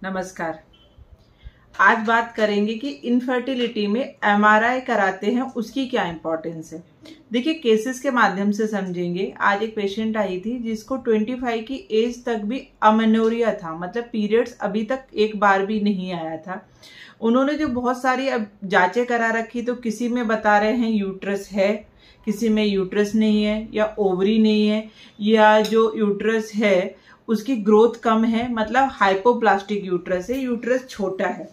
नमस्कार। आज बात करेंगे कि इनफर्टिलिटी में एमआरआई कराते हैं उसकी क्या इंपॉर्टेंस है। देखिए, केसेस के माध्यम से समझेंगे। आज एक पेशेंट आई थी जिसको 25 की एज तक भी अमेनोरिया था, मतलब पीरियड्स अभी तक एक बार भी नहीं आया था। उन्होंने जो बहुत सारी अब जांचें करा रखी, तो किसी में बता रहे हैं यूट्रस है, किसी में यूट्रस नहीं है, या ओवरी नहीं है, या जो यूट्रस है उसकी ग्रोथ कम है, मतलब हाइपोप्लास्टिक यूट्रस है, यूट्रस छोटा है।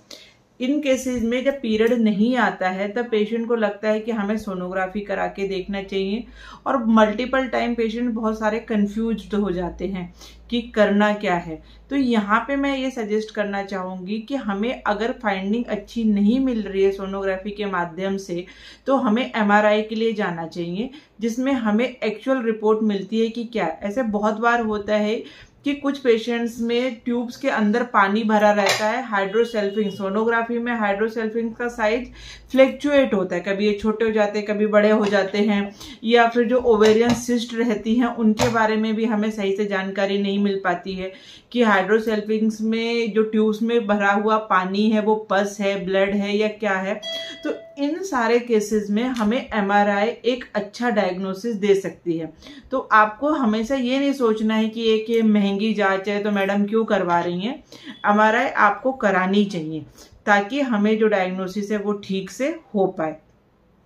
इन केसेस में जब पीरियड नहीं आता है तब पेशेंट को लगता है कि हमें सोनोग्राफी करा के देखना चाहिए, और मल्टीपल टाइम पेशेंट बहुत सारे कंफ्यूज्ड हो जाते हैं कि करना क्या है। तो यहाँ पे मैं ये सजेस्ट करना चाहूँगी कि हमें अगर फाइंडिंग अच्छी नहीं मिल रही है सोनोग्राफी के माध्यम से, तो हमें एमआरआई के लिए जाना चाहिए, जिसमें हमें एक्चुअल रिपोर्ट मिलती है कि क्या। ऐसे बहुत बार होता है कि कुछ पेशेंट्स में ट्यूब्स के अंदर पानी भरा रहता है। हाइड्रोसेल्फिंग, सोनोग्राफी में हाइड्रोसेल्फिंग का साइज फ्लैक्चुएट होता है, कभी ये छोटे हो जाते हैं, कभी बड़े हो जाते हैं, या फिर जो ओवेरियन सिस्ट रहती हैं उनके बारे में भी हमें सही से जानकारी नहीं मिल पाती है कि हाइड्रोसेल्फिंग्स में जो ट्यूब्स में भरा हुआ पानी है वो पस है, ब्लड है, या क्या है। तो इन सारे केसेस में हमें एमआरआई एक अच्छा डायग्नोसिस दे सकती है। तो आपको हमेशा ये नहीं सोचना है कि एक ये महंगी जांच है तो मैडम क्यों करवा रही हैं। एमआरआई आपको करानी चाहिए ताकि हमें जो डायग्नोसिस है वो ठीक से हो पाए।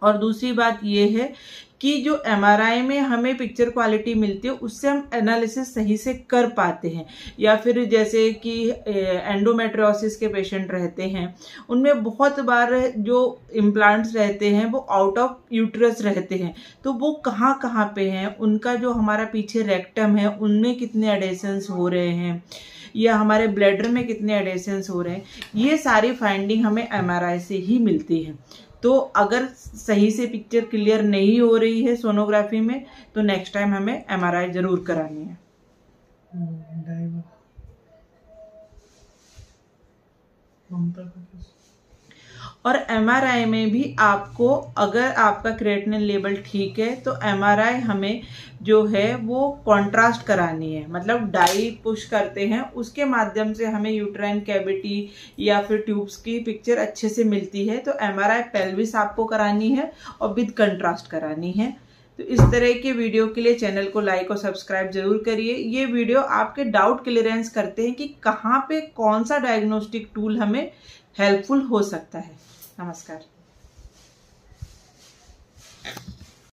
और दूसरी बात ये है कि जो एमआरआई में हमें पिक्चर क्वालिटी मिलती है उससे हम एनालिसिस सही से कर पाते हैं। या फिर जैसे कि एंडोमेट्रियोसिस के पेशेंट रहते हैं, उनमें बहुत बार जो इम्प्लांट्स रहते हैं वो आउट ऑफ यूट्रस रहते हैं, तो वो कहाँ कहाँ पे हैं, उनका जो हमारा पीछे रेक्टम है उनमें कितने एडेशंस हो रहे हैं, या हमारे ब्लैडर में कितने एडेशंस हो रहे हैं, ये सारी फाइंडिंग हमें एमआरआई से ही मिलती है। तो अगर सही से पिक्चर क्लियर नहीं हो रही है सोनोग्राफी में, तो नेक्स्ट टाइम हमें एमआरआई जरूर करानी है। और एमआरआई में भी आपको, अगर आपका क्रिएटिनिन लेवल ठीक है तो एमआरआई हमें जो है वो कॉन्ट्रास्ट करानी है, मतलब डाई पुश करते हैं, उसके माध्यम से हमें यूट्राइन कैविटी या फिर ट्यूब्स की पिक्चर अच्छे से मिलती है। तो एमआरआई पेल्विस आपको करानी है और विद कंट्रास्ट करानी है। तो इस तरह के वीडियो के लिए चैनल को लाइक और सब्सक्राइब जरूर करिए। ये वीडियो आपके डाउट क्लियरेंस करते हैं कि कहाँ पे कौन सा डायग्नोस्टिक टूल हमें हेल्पफुल हो सकता है। नमस्कार।